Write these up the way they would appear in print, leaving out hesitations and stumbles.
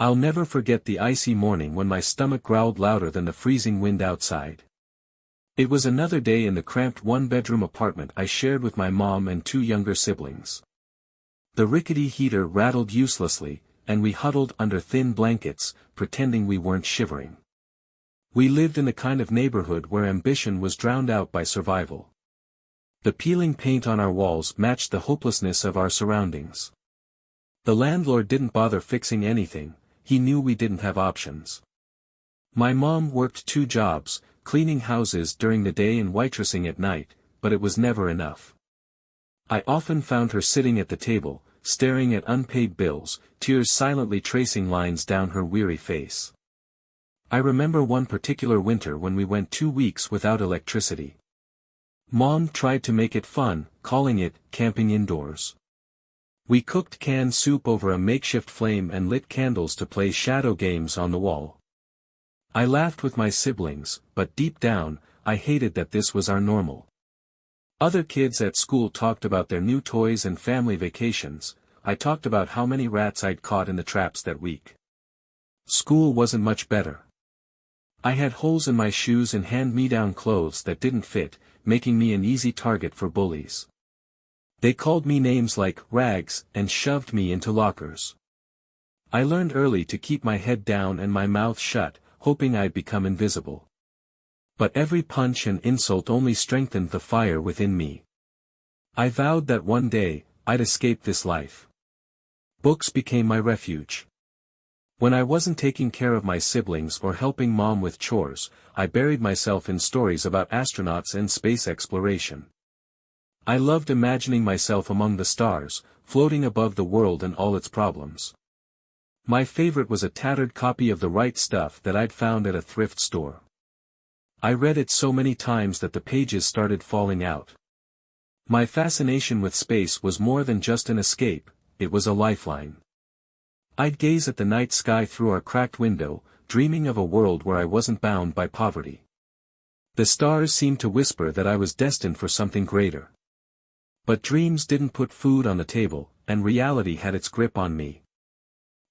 I'll never forget the icy morning when my stomach growled louder than the freezing wind outside. It was another day in the cramped one-bedroom apartment I shared with my mom and two younger siblings. The rickety heater rattled uselessly, and we huddled under thin blankets, pretending we weren't shivering. We lived in the kind of neighborhood where ambition was drowned out by survival. The peeling paint on our walls matched the hopelessness of our surroundings. The landlord didn't bother fixing anything, he knew we didn't have options. My mom worked 2 jobs, cleaning houses during the day and waitressing at night, but it was never enough. I often found her sitting at the table, staring at unpaid bills, tears silently tracing lines down her weary face. I remember one particular winter when we went 2 weeks without electricity. Mom tried to make it fun, calling it camping indoors. We cooked canned soup over a makeshift flame and lit candles to play shadow games on the wall. I laughed with my siblings, but deep down, I hated that this was our normal. Other kids at school talked about their new toys and family vacations. I talked about how many rats I'd caught in the traps that week. School wasn't much better. I had holes in my shoes and hand-me-down clothes that didn't fit, making me an easy target for bullies. They called me names like rags and shoved me into lockers. I learned early to keep my head down and my mouth shut, hoping I'd become invisible. But every punch and insult only strengthened the fire within me. I vowed that one day, I'd escape this life. Books became my refuge. When I wasn't taking care of my siblings or helping mom with chores, I buried myself in stories about astronauts and space exploration. I loved imagining myself among the stars, floating above the world and all its problems. My favorite was a tattered copy of The Right Stuff that I'd found at a thrift store. I read it so many times that the pages started falling out. My fascination with space was more than just an escape, it was a lifeline. I'd gaze at the night sky through our cracked window, dreaming of a world where I wasn't bound by poverty. The stars seemed to whisper that I was destined for something greater. But dreams didn't put food on the table, and reality had its grip on me.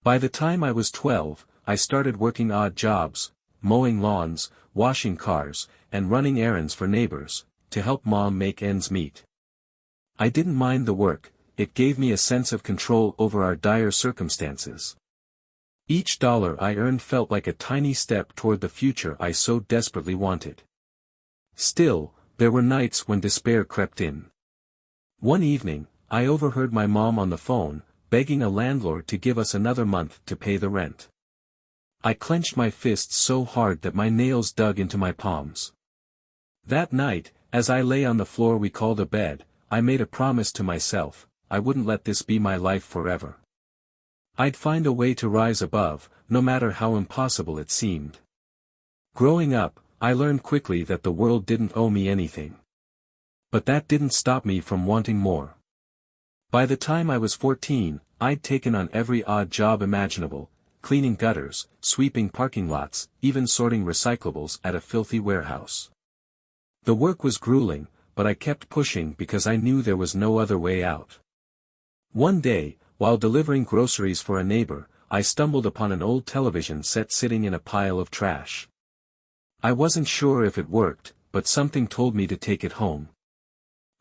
By the time I was 12, I started working odd jobs, mowing lawns, washing cars, and running errands for neighbors, to help mom make ends meet. I didn't mind the work, it gave me a sense of control over our dire circumstances. Each dollar I earned felt like a tiny step toward the future I so desperately wanted. Still, there were nights when despair crept in. One evening, I overheard my mom on the phone, begging a landlord to give us another month to pay the rent. I clenched my fists so hard that my nails dug into my palms. That night, as I lay on the floor we called a bed, I made a promise to myself, I wouldn't let this be my life forever. I'd find a way to rise above, no matter how impossible it seemed. Growing up, I learned quickly that the world didn't owe me anything. But that didn't stop me from wanting more. By the time I was 14, I'd taken on every odd job imaginable, cleaning gutters, sweeping parking lots, even sorting recyclables at a filthy warehouse. The work was grueling, but I kept pushing because I knew there was no other way out. One day, while delivering groceries for a neighbor, I stumbled upon an old television set sitting in a pile of trash. I wasn't sure if it worked, but something told me to take it home.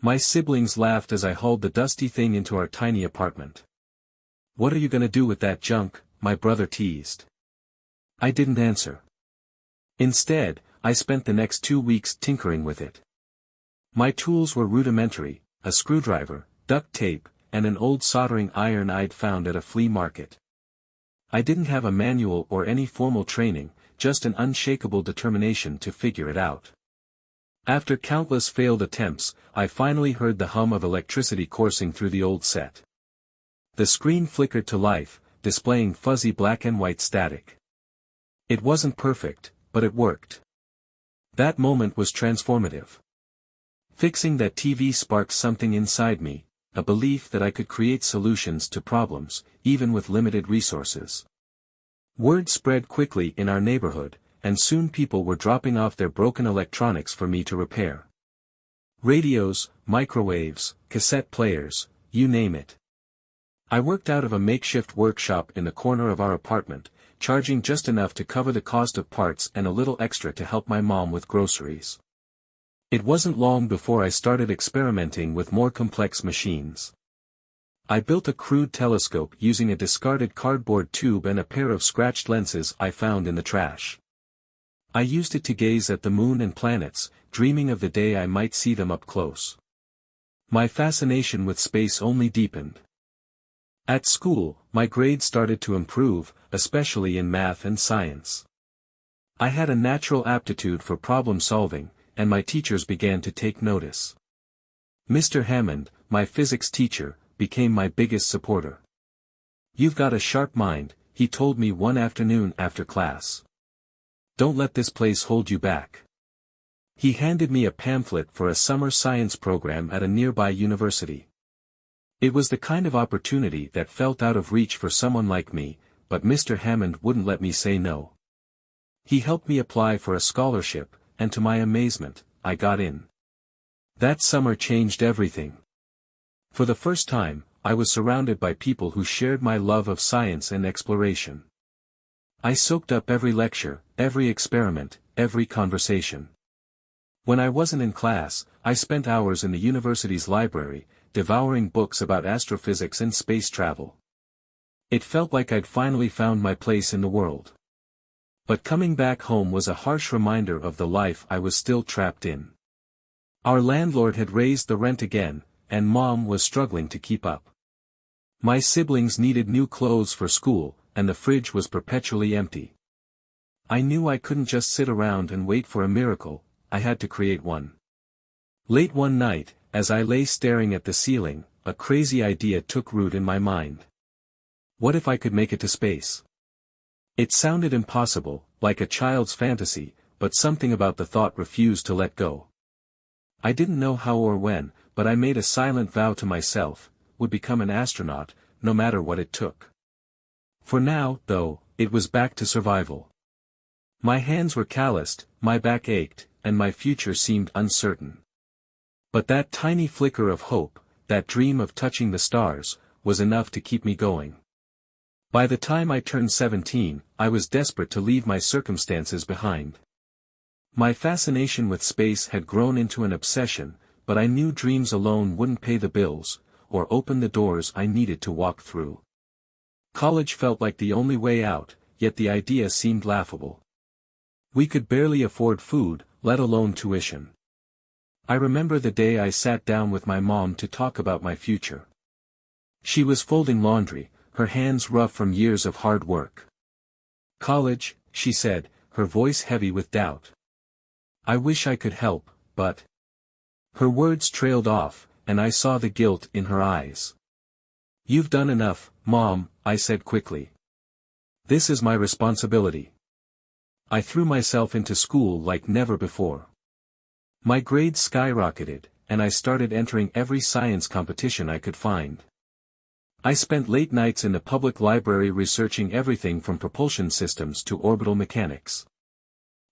My siblings laughed as I hauled the dusty thing into our tiny apartment. "What are you gonna do with that junk?" my brother teased. I didn't answer. Instead, I spent the next 2 weeks tinkering with it. My tools were rudimentary, a screwdriver, duct tape, and an old soldering iron I'd found at a flea market. I didn't have a manual or any formal training, just an unshakable determination to figure it out. After countless failed attempts, I finally heard the hum of electricity coursing through the old set. The screen flickered to life, displaying fuzzy black and white static. It wasn't perfect, but it worked. That moment was transformative. Fixing that TV sparked something inside me, a belief that I could create solutions to problems, even with limited resources. Word spread quickly in our neighborhood, and soon people were dropping off their broken electronics for me to repair. Radios, microwaves, cassette players, you name it. I worked out of a makeshift workshop in the corner of our apartment, charging just enough to cover the cost of parts and a little extra to help my mom with groceries. It wasn't long before I started experimenting with more complex machines. I built a crude telescope using a discarded cardboard tube and a pair of scratched lenses I found in the trash. I used it to gaze at the moon and planets, dreaming of the day I might see them up close. My fascination with space only deepened. At school, my grades started to improve, especially in math and science. I had a natural aptitude for problem solving, and my teachers began to take notice. Mr. Hammond, my physics teacher, became my biggest supporter. "You've got a sharp mind," he told me one afternoon after class. "Don't let this place hold you back." He handed me a pamphlet for a summer science program at a nearby university. It was the kind of opportunity that felt out of reach for someone like me, but Mr. Hammond wouldn't let me say no. He helped me apply for a scholarship, and to my amazement, I got in. That summer changed everything. For the first time, I was surrounded by people who shared my love of science and exploration. I soaked up every lecture, every experiment, every conversation. When I wasn't in class, I spent hours in the university's library, devouring books about astrophysics and space travel. It felt like I'd finally found my place in the world. But coming back home was a harsh reminder of the life I was still trapped in. Our landlord had raised the rent again, and Mom was struggling to keep up. My siblings needed new clothes for school, and the fridge was perpetually empty. I knew I couldn't just sit around and wait for a miracle, I had to create one. Late one night, as I lay staring at the ceiling, a crazy idea took root in my mind. What if I could make it to space? It sounded impossible, like a child's fantasy, but something about the thought refused to let go. I didn't know how or when, but I made a silent vow to myself, would become an astronaut, no matter what it took. For now, though, it was back to survival. My hands were calloused, my back ached, and my future seemed uncertain. But that tiny flicker of hope, that dream of touching the stars, was enough to keep me going. By the time I turned 17, I was desperate to leave my circumstances behind. My fascination with space had grown into an obsession, but I knew dreams alone wouldn't pay the bills, or open the doors I needed to walk through. College felt like the only way out, yet the idea seemed laughable. We could barely afford food, let alone tuition. I remember the day I sat down with my mom to talk about my future. She was folding laundry, her hands rough from years of hard work. "College," she said, her voice heavy with doubt. "I wish I could help, but..." Her words trailed off, and I saw the guilt in her eyes. "You've done enough, Mom," I said quickly. "This is my responsibility." I threw myself into school like never before. My grades skyrocketed, and I started entering every science competition I could find. I spent late nights in the public library researching everything from propulsion systems to orbital mechanics.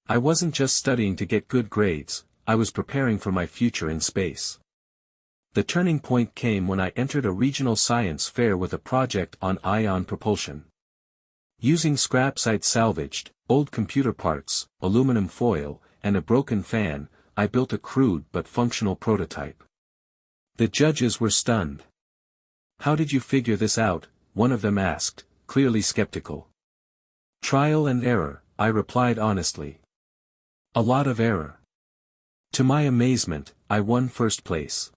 I wasn't just studying to get good grades, I was preparing for my future in space. The turning point came when I entered a regional science fair with a project on ion propulsion. Using scraps I'd salvaged, old computer parts, aluminum foil, and a broken fan, I built a crude but functional prototype. The judges were stunned. "How did you figure this out?" one of them asked, clearly skeptical. "Trial and error," I replied honestly. "A lot of error." To my amazement, I won first place.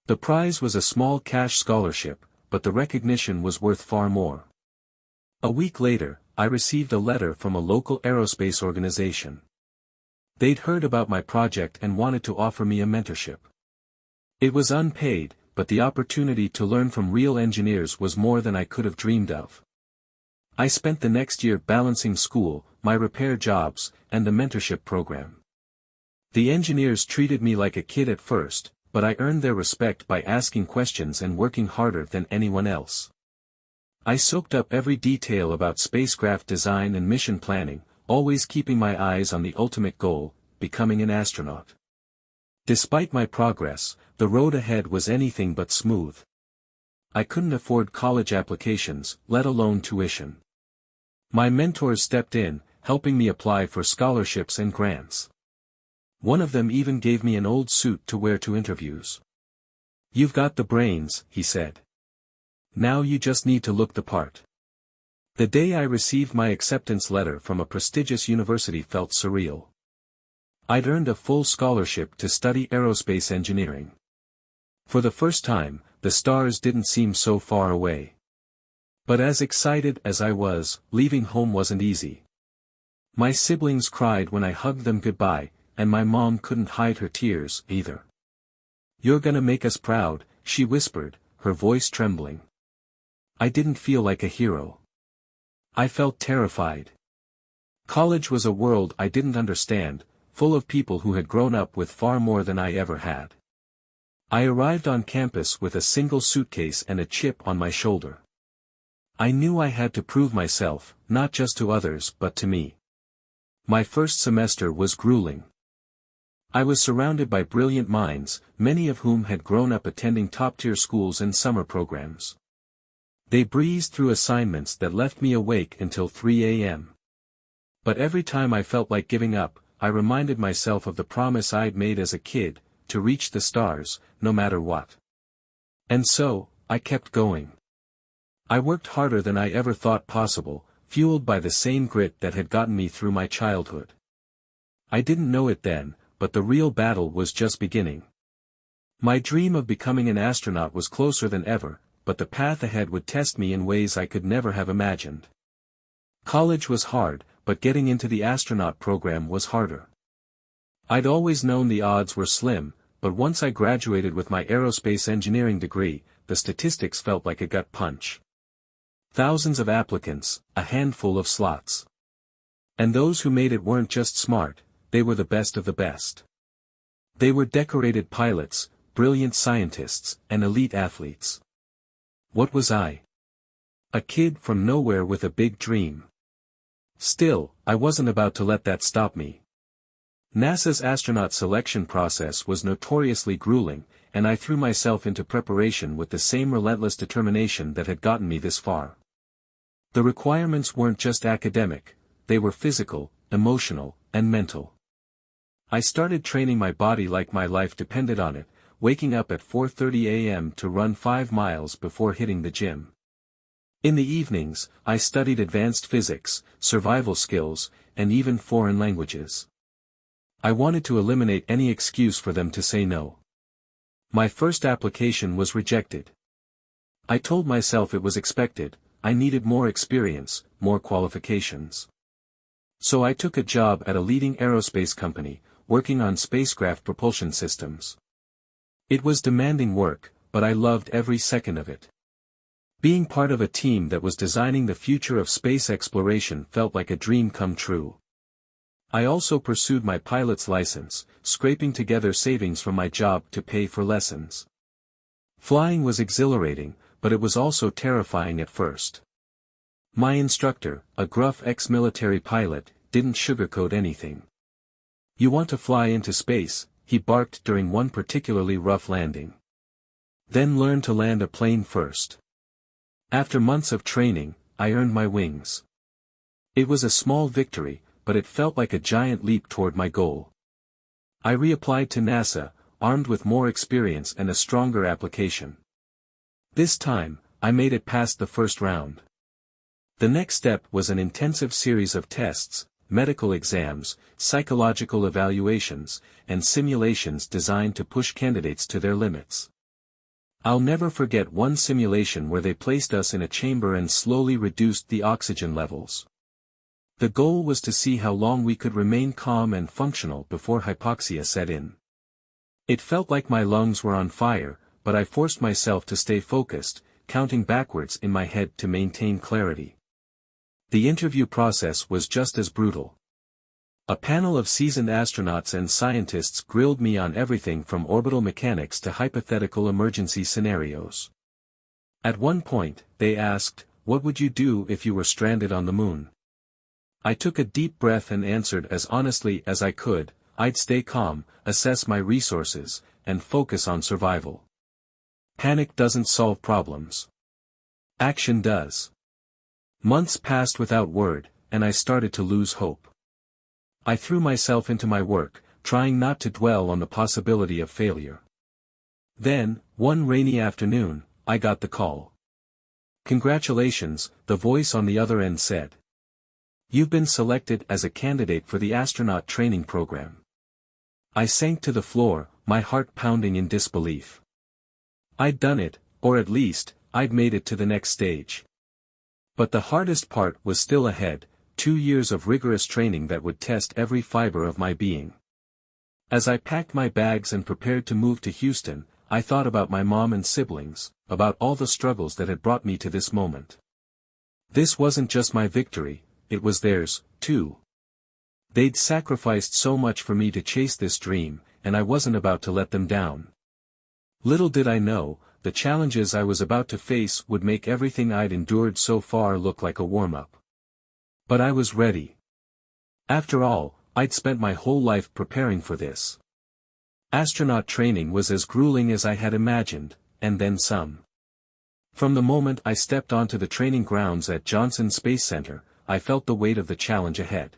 The prize was a small cash scholarship, but the recognition was worth far more. A week later, I received a letter from a local aerospace organization. They'd heard about my project and wanted to offer me a mentorship. It was unpaid, but the opportunity to learn from real engineers was more than I could have dreamed of. I spent the next year balancing school, my repair jobs, and the mentorship program. The engineers treated me like a kid at first, but I earned their respect by asking questions and working harder than anyone else. I soaked up every detail about spacecraft design and mission planning, always keeping my eyes on the ultimate goal, becoming an astronaut. Despite my progress, the road ahead was anything but smooth. I couldn't afford college applications, let alone tuition. My mentors stepped in, helping me apply for scholarships and grants. One of them even gave me an old suit to wear to interviews. "You've got the brains," he said. "Now you just need to look the part." The day I received my acceptance letter from a prestigious university felt surreal. I'd earned a full scholarship to study aerospace engineering. For the first time, the stars didn't seem so far away. But as excited as I was, leaving home wasn't easy. My siblings cried when I hugged them goodbye, and my mom couldn't hide her tears, either. "You're gonna make us proud," she whispered, her voice trembling. I didn't feel like a hero. I felt terrified. College was a world I didn't understand, full of people who had grown up with far more than I ever had. I arrived on campus with a single suitcase and a chip on my shoulder. I knew I had to prove myself, not just to others but to me. My first semester was grueling. I was surrounded by brilliant minds, many of whom had grown up attending top-tier schools and summer programs. They breezed through assignments that left me awake until 3 a.m. But every time I felt like giving up, I reminded myself of the promise I'd made as a kid, to reach the stars, no matter what. And so, I kept going. I worked harder than I ever thought possible, fueled by the same grit that had gotten me through my childhood. I didn't know it then, but the real battle was just beginning. My dream of becoming an astronaut was closer than ever, but the path ahead would test me in ways I could never have imagined. College was hard, but getting into the astronaut program was harder. I'd always known the odds were slim, but once I graduated with my aerospace engineering degree, the statistics felt like a gut punch. Thousands of applicants, a handful of slots. And those who made it weren't just smart, they were the best of the best. They were decorated pilots, brilliant scientists, and elite athletes. What was I? A kid from nowhere with a big dream. Still, I wasn't about to let that stop me. NASA's astronaut selection process was notoriously grueling, and I threw myself into preparation with the same relentless determination that had gotten me this far. The requirements weren't just academic, they were physical, emotional, and mental. I started training my body like my life depended on it, waking up at 4:30 a.m. to run 5 miles before hitting the gym. In the evenings, I studied advanced physics, survival skills, and even foreign languages. I wanted to eliminate any excuse for them to say no. My first application was rejected. I told myself it was expected, I needed more experience, more qualifications. So I took a job at a leading aerospace company, working on spacecraft propulsion systems. It was demanding work, but I loved every second of it. Being part of a team that was designing the future of space exploration felt like a dream come true. I also pursued my pilot's license, scraping together savings from my job to pay for lessons. Flying was exhilarating, but it was also terrifying at first. My instructor, a gruff ex-military pilot, didn't sugarcoat anything. "You want to fly into space," he barked during one particularly rough landing. "Then learn to land a plane first." After months of training, I earned my wings. It was a small victory, but it felt like a giant leap toward my goal. I reapplied to NASA, armed with more experience and a stronger application. This time, I made it past the first round. The next step was an intensive series of tests, medical exams, psychological evaluations, and simulations designed to push candidates to their limits. I'll never forget one simulation where they placed us in a chamber and slowly reduced the oxygen levels. The goal was to see how long we could remain calm and functional before hypoxia set in. It felt like my lungs were on fire, but I forced myself to stay focused, counting backwards in my head to maintain clarity. The interview process was just as brutal. A panel of seasoned astronauts and scientists grilled me on everything from orbital mechanics to hypothetical emergency scenarios. At one point, they asked, "What would you do if you were stranded on the moon?" I took a deep breath and answered as honestly as I could, "I'd stay calm, assess my resources, and focus on survival." Panic doesn't solve problems. Action does. Months passed without word, and I started to lose hope. I threw myself into my work, trying not to dwell on the possibility of failure. Then, one rainy afternoon, I got the call. "Congratulations," the voice on the other end said. "You've been selected as a candidate for the astronaut training program." I sank to the floor, my heart pounding in disbelief. I'd done it, or at least, I'd made it to the next stage. But the hardest part was still ahead, 2 years of rigorous training that would test every fiber of my being. As I packed my bags and prepared to move to Houston, I thought about my mom and siblings, about all the struggles that had brought me to this moment. This wasn't just my victory, it was theirs, too. They'd sacrificed so much for me to chase this dream, and I wasn't about to let them down. Little did I know, the challenges I was about to face would make everything I'd endured so far look like a warm-up. But I was ready. After all, I'd spent my whole life preparing for this. Astronaut training was as grueling as I had imagined, and then some. From the moment I stepped onto the training grounds at Johnson Space Center, I felt the weight of the challenge ahead.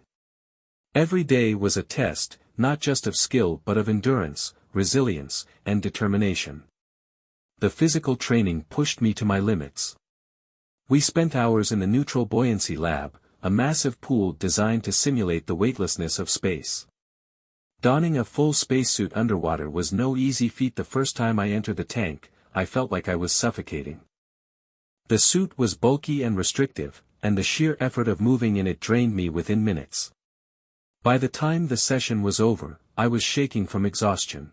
Every day was a test, not just of skill but of endurance, resilience, and determination. The physical training pushed me to my limits. We spent hours in the neutral buoyancy lab, a massive pool designed to simulate the weightlessness of space. Donning a full spacesuit underwater was no easy feat. The first time I entered the tank, I felt like I was suffocating. The suit was bulky and restrictive, and the sheer effort of moving in it drained me within minutes. By the time the session was over, I was shaking from exhaustion.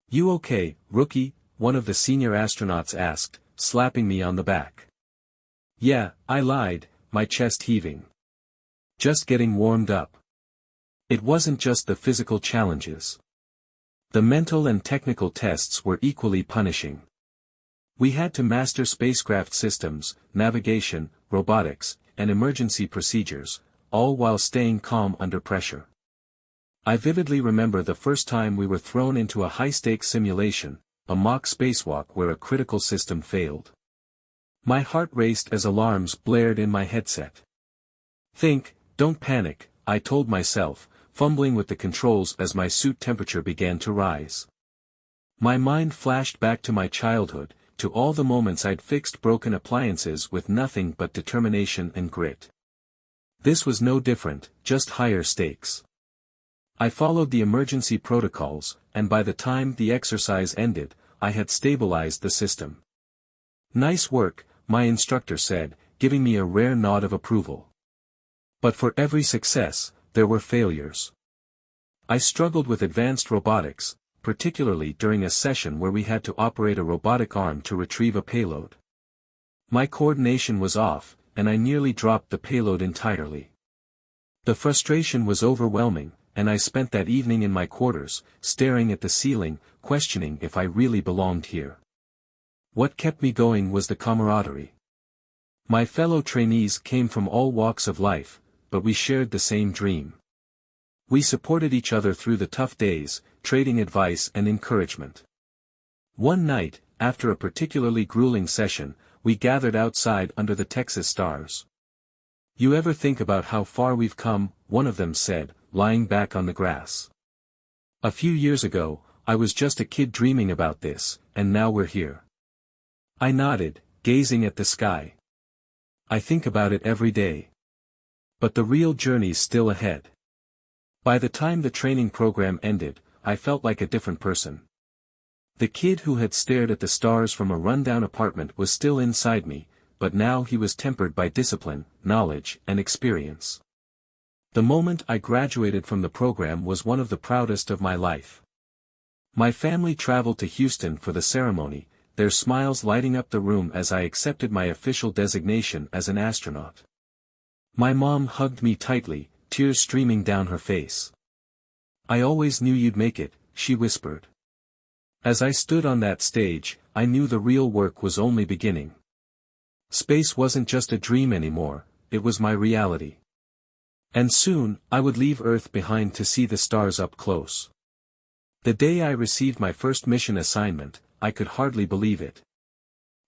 "You okay, rookie?" one of the senior astronauts asked, slapping me on the back. "Yeah," I lied, my chest heaving. "Just getting warmed up." It wasn't just the physical challenges. The mental and technical tests were equally punishing. We had to master spacecraft systems, navigation, robotics, and emergency procedures, all while staying calm under pressure. I vividly remember the first time we were thrown into a high-stakes simulation, a mock spacewalk where a critical system failed. My heart raced as alarms blared in my headset. Don't panic," I told myself, fumbling with the controls as my suit temperature began to rise. My mind flashed back to my childhood, to all the moments I'd fixed broken appliances with nothing but determination and grit. This was no different, just higher stakes. I followed the emergency protocols, and by the time the exercise ended, I had stabilized the system. "Nice work," my instructor said, giving me a rare nod of approval. But for every success, there were failures. I struggled with advanced robotics, particularly during a session where we had to operate a robotic arm to retrieve a payload. My coordination was off, and I nearly dropped the payload entirely. The frustration was overwhelming, and I spent that evening in my quarters, staring at the ceiling, questioning if I really belonged here. What kept me going was the camaraderie. My fellow trainees came from all walks of life, but we shared the same dream. We supported each other through the tough days, trading advice and encouragement. One night, after a particularly grueling session, we gathered outside under the Texas stars. "You ever think about how far we've come?" one of them said, lying back on the grass. "A few years ago, I was just a kid dreaming about this, and now we're here." I nodded, gazing at the sky. "I think about it every day. But the real journey's still ahead." By the time the training program ended, I felt like a different person. The kid who had stared at the stars from a rundown apartment was still inside me, but now he was tempered by discipline, knowledge, and experience. The moment I graduated from the program was one of the proudest of my life. My family traveled to Houston for the ceremony, their smiles lighting up the room as I accepted my official designation as an astronaut. My mom hugged me tightly, tears streaming down her face. "I always knew you'd make it," she whispered. As I stood on that stage, I knew the real work was only beginning. Space wasn't just a dream anymore, it was my reality. And soon, I would leave Earth behind to see the stars up close. The day I received my first mission assignment, I could hardly believe it.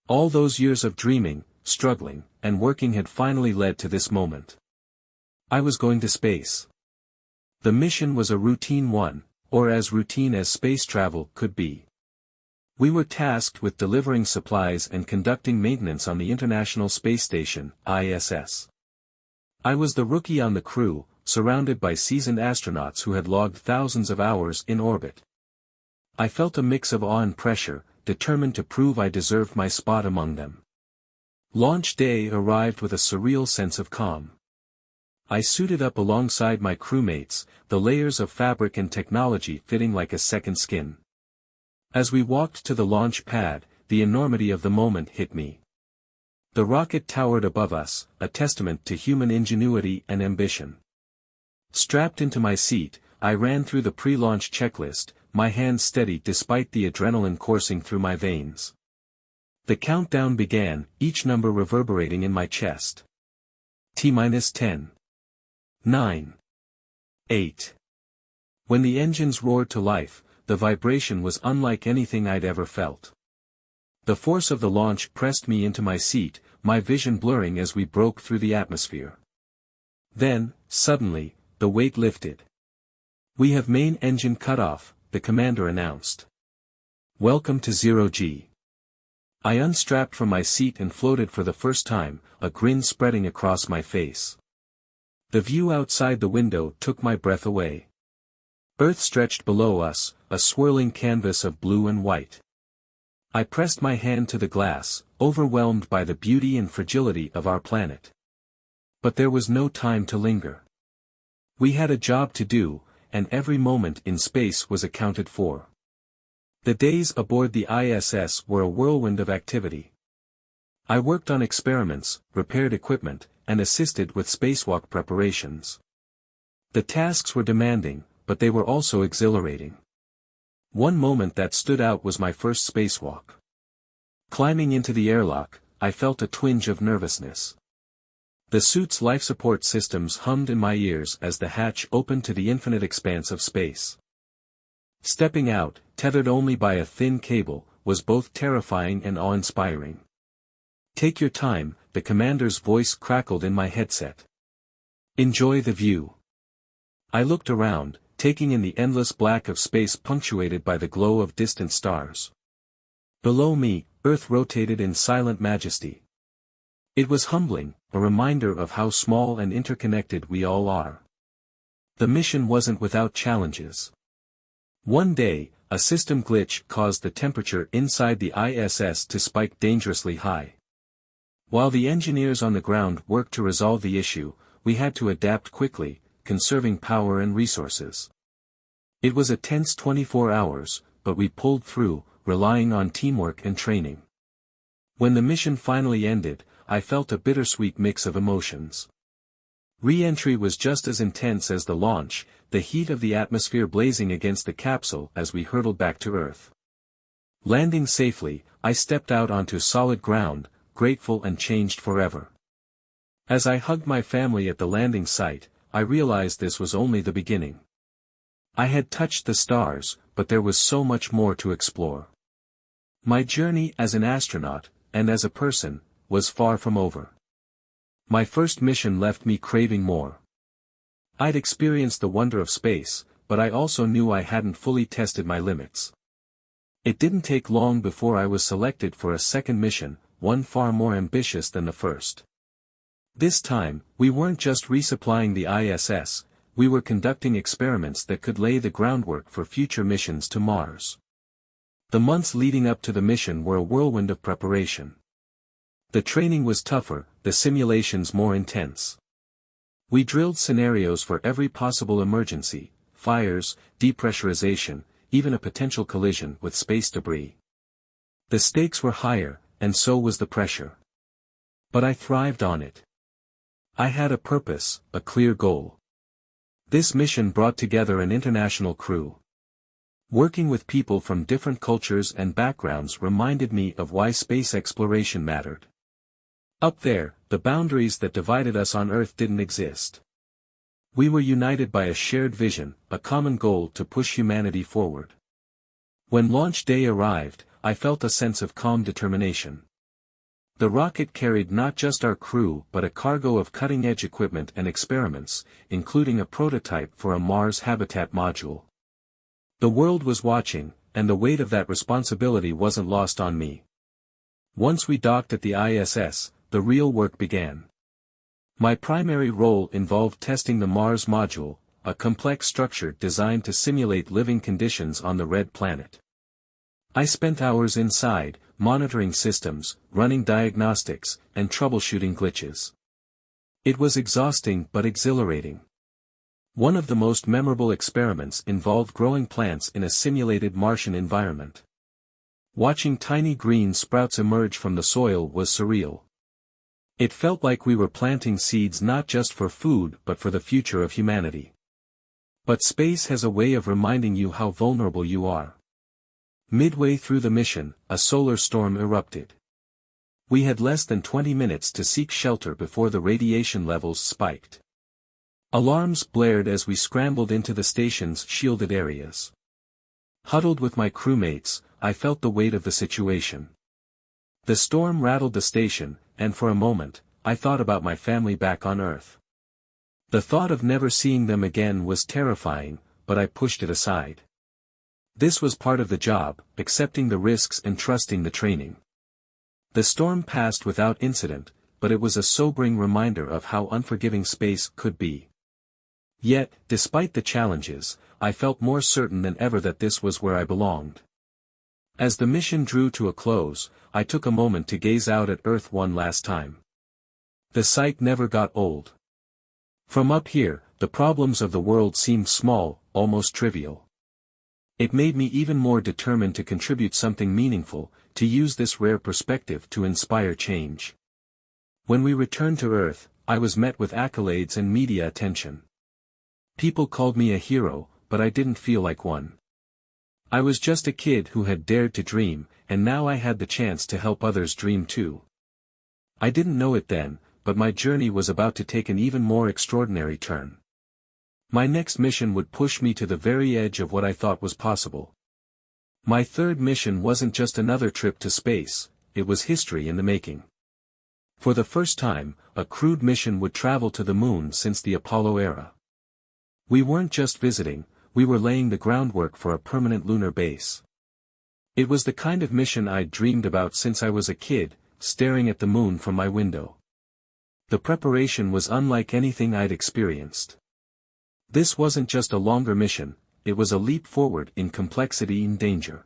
All those years of dreaming, struggling, and working had finally led to this moment. I was going to space. The mission was a routine one, or as routine as space travel could be. We were tasked with delivering supplies and conducting maintenance on the International Space Station, ISS. I was the rookie on the crew, surrounded by seasoned astronauts who had logged thousands of hours in orbit. I felt a mix of awe and pressure, determined to prove I deserved my spot among them. Launch day arrived with a surreal sense of calm. I suited up alongside my crewmates, the layers of fabric and technology fitting like a second skin. As we walked to the launch pad, the enormity of the moment hit me. The rocket towered above us, a testament to human ingenuity and ambition. Strapped into my seat, I ran through the pre-launch checklist, my hands steady despite the adrenaline coursing through my veins. The countdown began, each number reverberating in my chest. T-10. 9. 8. When the engines roared to life, the vibration was unlike anything I'd ever felt. The force of the launch pressed me into my seat, my vision blurring as we broke through the atmosphere. Then, suddenly, the weight lifted. "We have main engine cut off," the commander announced. "Welcome to 0G." I unstrapped from my seat and floated for the first time, a grin spreading across my face. The view outside the window took my breath away. Earth stretched below us, a swirling canvas of blue and white. I pressed my hand to the glass, overwhelmed by the beauty and fragility of our planet. But there was no time to linger. We had a job to do, and every moment in space was accounted for. The days aboard the ISS were a whirlwind of activity. I worked on experiments, repaired equipment, and assisted with spacewalk preparations. The tasks were demanding, but they were also exhilarating. One moment that stood out was my first spacewalk. Climbing into the airlock, I felt a twinge of nervousness. The suit's life support systems hummed in my ears as the hatch opened to the infinite expanse of space. Stepping out, tethered only by a thin cable, was both terrifying and awe-inspiring. "Take your time," the commander's voice crackled in my headset. "Enjoy the view." I looked around, taking in the endless black of space punctuated by the glow of distant stars. Below me, Earth rotated in silent majesty. It was humbling, a reminder of how small and interconnected we all are. The mission wasn't without challenges. One day, a system glitch caused the temperature inside the ISS to spike dangerously high. While the engineers on the ground worked to resolve the issue, we had to adapt quickly, conserving power and resources. It was a tense 24 hours, but we pulled through, relying on teamwork and training. When the mission finally ended, I felt a bittersweet mix of emotions. Re-entry was just as intense as the launch, the heat of the atmosphere blazing against the capsule as we hurtled back to Earth. Landing safely, I stepped out onto solid ground, grateful and changed forever. As I hugged my family at the landing site, I realized this was only the beginning. I had touched the stars, but there was so much more to explore. My journey as an astronaut, and as a person, was far from over. My first mission left me craving more. I'd experienced the wonder of space, but I also knew I hadn't fully tested my limits. It didn't take long before I was selected for a second mission, one far more ambitious than the first. This time, we weren't just resupplying the ISS, we were conducting experiments that could lay the groundwork for future missions to Mars. The months leading up to the mission were a whirlwind of preparation. The training was tougher, the simulations more intense. We drilled scenarios for every possible emergency, fires, depressurization, even a potential collision with space debris. The stakes were higher, and so was the pressure. But I thrived on it. I had a purpose, a clear goal. This mission brought together an international crew. Working with people from different cultures and backgrounds reminded me of why space exploration mattered. Up there, the boundaries that divided us on Earth didn't exist. We were united by a shared vision, a common goal to push humanity forward. When launch day arrived, I felt a sense of calm determination. The rocket carried not just our crew but a cargo of cutting-edge equipment and experiments, including a prototype for a Mars habitat module. The world was watching, and the weight of that responsibility wasn't lost on me. Once we docked at the ISS, the real work began. My primary role involved testing the Mars module, a complex structure designed to simulate living conditions on the red planet. I spent hours inside, monitoring systems, running diagnostics, and troubleshooting glitches. It was exhausting but exhilarating. One of the most memorable experiments involved growing plants in a simulated Martian environment. Watching tiny green sprouts emerge from the soil was surreal. It felt like we were planting seeds not just for food but for the future of humanity. But space has a way of reminding you how vulnerable you are. Midway through the mission, a solar storm erupted. We had less than 20 minutes to seek shelter before the radiation levels spiked. Alarms blared as we scrambled into the station's shielded areas. Huddled with my crewmates, I felt the weight of the situation. The storm rattled the station, and for a moment, I thought about my family back on Earth. The thought of never seeing them again was terrifying, but I pushed it aside. This was part of the job, accepting the risks and trusting the training. The storm passed without incident, but it was a sobering reminder of how unforgiving space could be. Yet, despite the challenges, I felt more certain than ever that this was where I belonged. As the mission drew to a close, I took a moment to gaze out at Earth one last time. The sight never got old. From up here, the problems of the world seemed small, almost trivial. It made me even more determined to contribute something meaningful, to use this rare perspective to inspire change. When we returned to Earth, I was met with accolades and media attention. People called me a hero, but I didn't feel like one. I was just a kid who had dared to dream, and now I had the chance to help others dream too. I didn't know it then, but my journey was about to take an even more extraordinary turn. My next mission would push me to the very edge of what I thought was possible. My third mission wasn't just another trip to space, it was history in the making. For the first time, a crewed mission would travel to the moon since the Apollo era. We weren't just visiting, we were laying the groundwork for a permanent lunar base. It was the kind of mission I'd dreamed about since I was a kid, staring at the moon from my window. The preparation was unlike anything I'd experienced. This wasn't just a longer mission, it was a leap forward in complexity and danger.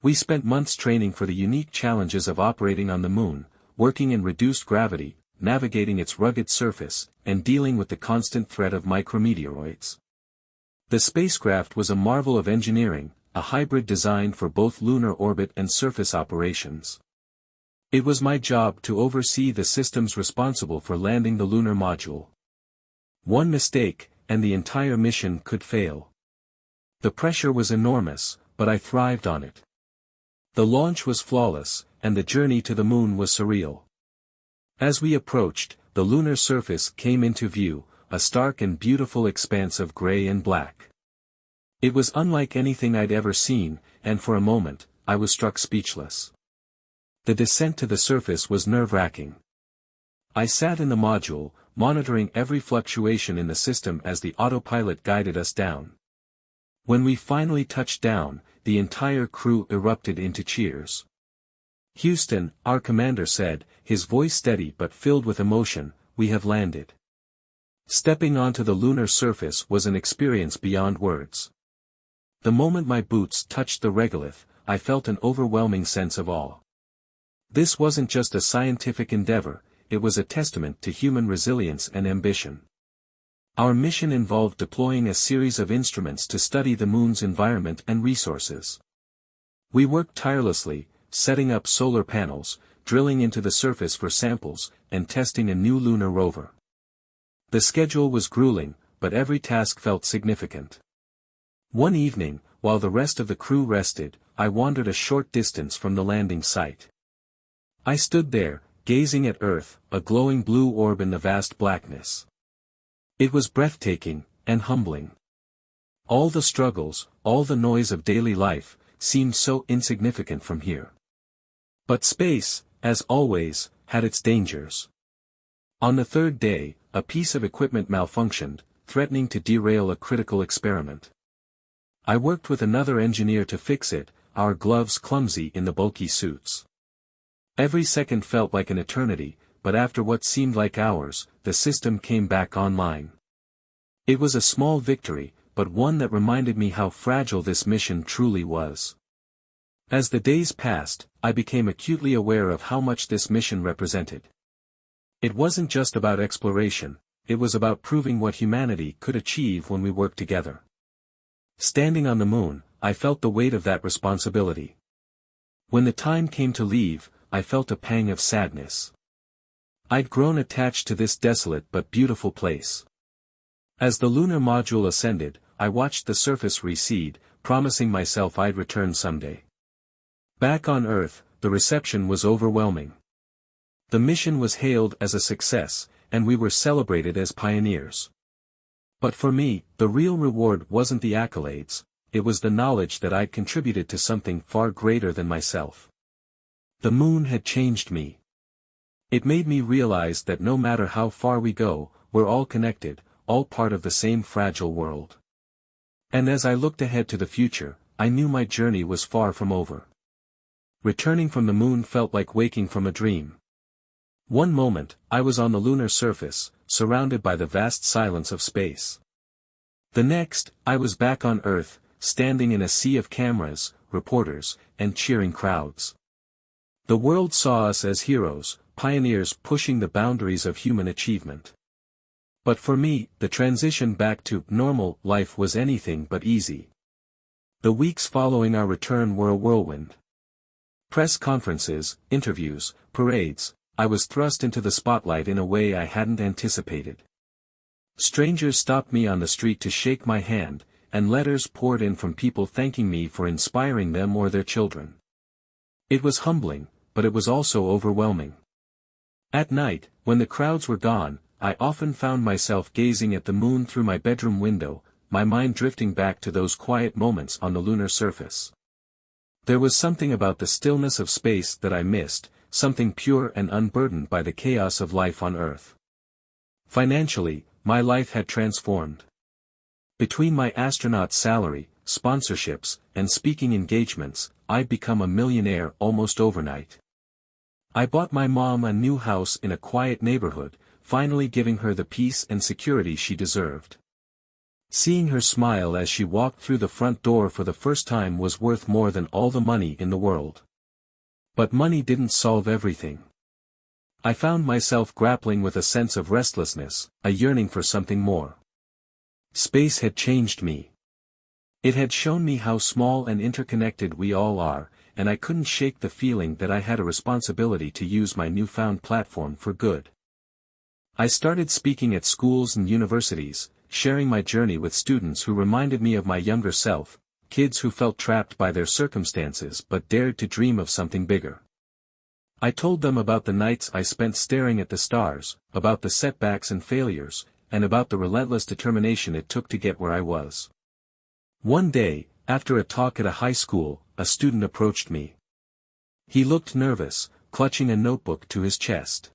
We spent months training for the unique challenges of operating on the moon, working in reduced gravity, navigating its rugged surface, and dealing with the constant threat of micrometeoroids. The spacecraft was a marvel of engineering, a hybrid designed for both lunar orbit and surface operations. It was my job to oversee the systems responsible for landing the lunar module. One mistake, and the entire mission could fail. The pressure was enormous, but I thrived on it. The launch was flawless, and the journey to the moon was surreal. As we approached, the lunar surface came into view, a stark and beautiful expanse of gray and black. It was unlike anything I'd ever seen, and for a moment, I was struck speechless. The descent to the surface was nerve-wracking. I sat in the module, monitoring every fluctuation in the system as the autopilot guided us down. When we finally touched down, the entire crew erupted into cheers. "Houston," our commander said, his voice steady but filled with emotion, "we have landed." Stepping onto the lunar surface was an experience beyond words. The moment my boots touched the regolith, I felt an overwhelming sense of awe. This wasn't just a scientific endeavor, it was a testament to human resilience and ambition. Our mission involved deploying a series of instruments to study the moon's environment and resources. We worked tirelessly, setting up solar panels, drilling into the surface for samples, and testing a new lunar rover. The schedule was grueling, but every task felt significant. One evening, while the rest of the crew rested, I wandered a short distance from the landing site. I stood there, gazing at Earth, a glowing blue orb in the vast blackness. It was breathtaking, and humbling. All the struggles, all the noise of daily life, seemed so insignificant from here. But space, as always, had its dangers. On the third day, a piece of equipment malfunctioned, threatening to derail a critical experiment. I worked with another engineer to fix it, our gloves clumsy in the bulky suits. Every second felt like an eternity, but after what seemed like hours, the system came back online. It was a small victory, but one that reminded me how fragile this mission truly was. As the days passed, I became acutely aware of how much this mission represented. It wasn't just about exploration, it was about proving what humanity could achieve when we worked together. Standing on the moon, I felt the weight of that responsibility. When the time came to leave, I felt a pang of sadness. I'd grown attached to this desolate but beautiful place. As the lunar module ascended, I watched the surface recede, promising myself I'd return someday. Back on Earth, the reception was overwhelming. The mission was hailed as a success, and we were celebrated as pioneers. But for me, the real reward wasn't the accolades, it was the knowledge that I'd contributed to something far greater than myself. The moon had changed me. It made me realize that no matter how far we go, we're all connected, all part of the same fragile world. And as I looked ahead to the future, I knew my journey was far from over. Returning from the moon felt like waking from a dream. One moment, I was on the lunar surface, surrounded by the vast silence of space. The next, I was back on Earth, standing in a sea of cameras, reporters, and cheering crowds. The world saw us as heroes, pioneers pushing the boundaries of human achievement. But for me, the transition back to normal life was anything but easy. The weeks following our return were a whirlwind. Press conferences, interviews, parades, I was thrust into the spotlight in a way I hadn't anticipated. Strangers stopped me on the street to shake my hand, and letters poured in from people thanking me for inspiring them or their children. It was humbling, but it was also overwhelming. At night, when the crowds were gone, I often found myself gazing at the moon through my bedroom window, my mind drifting back to those quiet moments on the lunar surface. There was something about the stillness of space that I missed, something pure and unburdened by the chaos of life on Earth. Financially, my life had transformed. Between my astronaut salary, sponsorships, and speaking engagements, I'd become a millionaire almost overnight. I bought my mom a new house in a quiet neighborhood, finally giving her the peace and security she deserved. Seeing her smile as she walked through the front door for the first time was worth more than all the money in the world. But money didn't solve everything. I found myself grappling with a sense of restlessness, a yearning for something more. Space had changed me. It had shown me how small and interconnected we all are, and I couldn't shake the feeling that I had a responsibility to use my newfound platform for good. I started speaking at schools and universities, sharing my journey with students who reminded me of my younger self, kids who felt trapped by their circumstances but dared to dream of something bigger. I told them about the nights I spent staring at the stars, about the setbacks and failures, and about the relentless determination it took to get where I was. One day, after a talk at a high school, a student approached me. He looked nervous, clutching a notebook to his chest.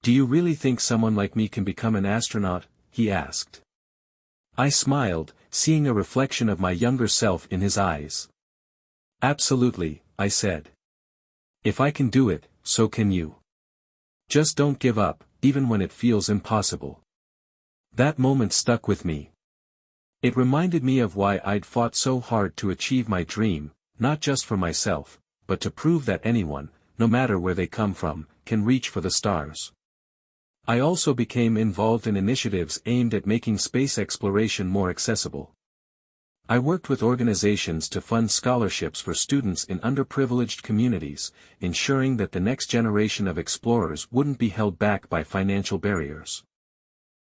"Do you really think someone like me can become an astronaut?" he asked. I smiled, seeing a reflection of my younger self in his eyes. "Absolutely," I said. "If I can do it, so can you. Just don't give up, even when it feels impossible." That moment stuck with me. It reminded me of why I'd fought so hard to achieve my dream, not just for myself, but to prove that anyone, no matter where they come from, can reach for the stars. I also became involved in initiatives aimed at making space exploration more accessible. I worked with organizations to fund scholarships for students in underprivileged communities, ensuring that the next generation of explorers wouldn't be held back by financial barriers.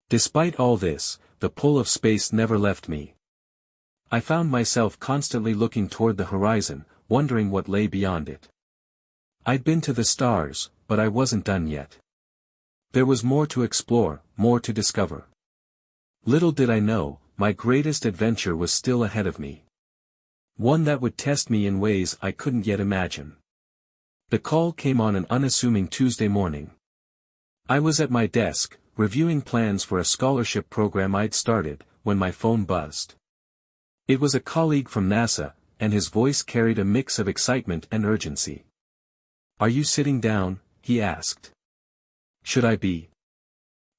Despite all this, the pull of space never left me. I found myself constantly looking toward the horizon, wondering what lay beyond it. I'd been to the stars, but I wasn't done yet. There was more to explore, more to discover. Little did I know, my greatest adventure was still ahead of me. One that would test me in ways I couldn't yet imagine. The call came on an unassuming Tuesday morning. I was at my desk, reviewing plans for a scholarship program I'd started, when my phone buzzed. It was a colleague from NASA, and his voice carried a mix of excitement and urgency. "Are you sitting down?" he asked. "Should I be?"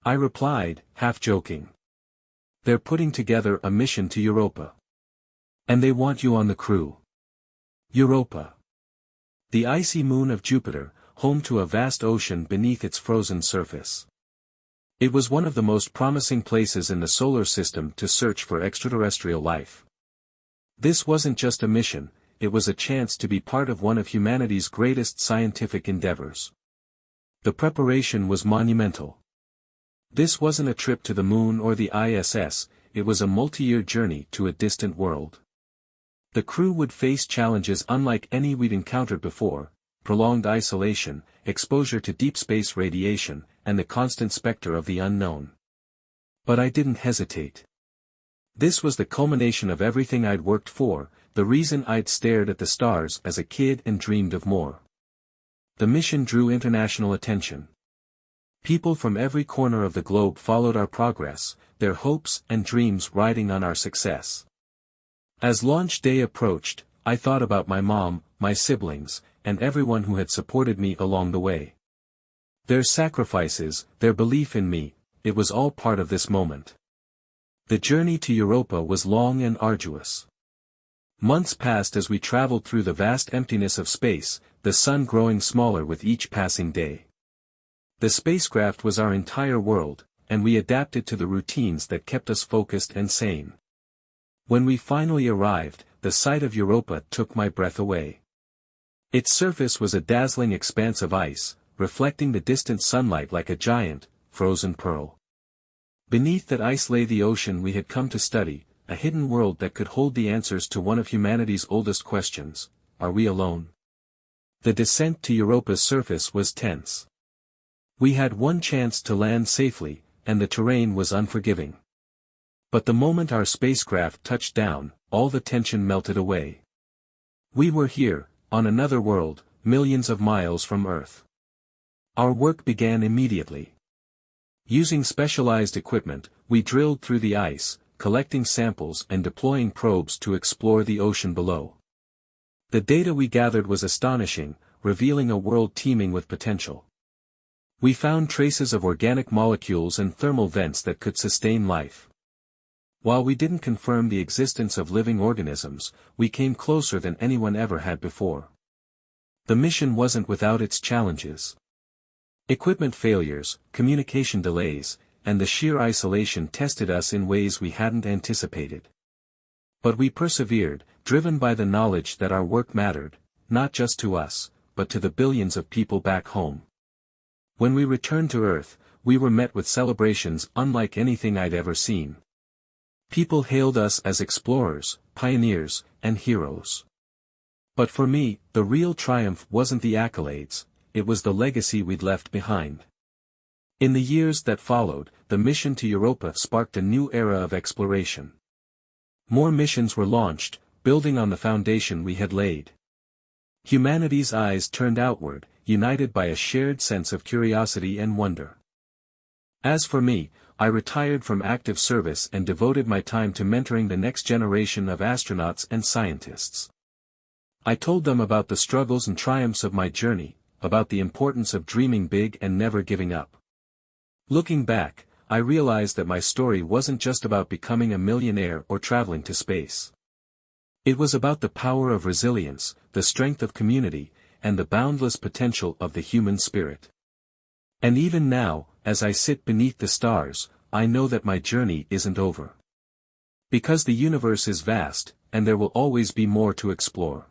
I replied, half joking. "They're putting together a mission to Europa. And they want you on the crew." Europa. The icy moon of Jupiter, home to a vast ocean beneath its frozen surface. It was one of the most promising places in the solar system to search for extraterrestrial life. This wasn't just a mission, it was a chance to be part of one of humanity's greatest scientific endeavors. The preparation was monumental. This wasn't a trip to the moon or the ISS, it was a multi-year journey to a distant world. The crew would face challenges unlike any we'd encountered before: prolonged isolation, exposure to deep space radiation, and the constant specter of the unknown. But I didn't hesitate. This was the culmination of everything I'd worked for, the reason I'd stared at the stars as a kid and dreamed of more. The mission drew international attention. People from every corner of the globe followed our progress, their hopes and dreams riding on our success. As launch day approached, I thought about my mom, my siblings, and everyone who had supported me along the way. Their sacrifices, their belief in me, it was all part of this moment. The journey to Europa was long and arduous. Months passed as we traveled through the vast emptiness of space, the sun growing smaller with each passing day. The spacecraft was our entire world, and we adapted to the routines that kept us focused and sane. When we finally arrived, the sight of Europa took my breath away. Its surface was a dazzling expanse of ice, reflecting the distant sunlight like a giant, frozen pearl. Beneath that ice lay the ocean we had come to study, a hidden world that could hold the answers to one of humanity's oldest questions: are we alone? The descent to Europa's surface was tense. We had one chance to land safely, and the terrain was unforgiving. But the moment our spacecraft touched down, all the tension melted away. We were here, on another world, millions of miles from Earth. Our work began immediately. Using specialized equipment, we drilled through the ice, collecting samples and deploying probes to explore the ocean below. The data we gathered was astonishing, revealing a world teeming with potential. We found traces of organic molecules and thermal vents that could sustain life. While we didn't confirm the existence of living organisms, we came closer than anyone ever had before. The mission wasn't without its challenges. Equipment failures, communication delays, and the sheer isolation tested us in ways we hadn't anticipated. But we persevered, driven by the knowledge that our work mattered, not just to us, but to the billions of people back home. When we returned to Earth, we were met with celebrations unlike anything I'd ever seen. People hailed us as explorers, pioneers, and heroes. But for me, the real triumph wasn't the accolades, it was the legacy we'd left behind. In the years that followed, the mission to Europa sparked a new era of exploration. More missions were launched, building on the foundation we had laid. Humanity's eyes turned outward, united by a shared sense of curiosity and wonder. As for me, I retired from active service and devoted my time to mentoring the next generation of astronauts and scientists. I told them about the struggles and triumphs of my journey, about the importance of dreaming big and never giving up. Looking back, I realized that my story wasn't just about becoming a millionaire or traveling to space. It was about the power of resilience, the strength of community, and the boundless potential of the human spirit. And even now, as I sit beneath the stars, I know that my journey isn't over. Because the universe is vast, and there will always be more to explore.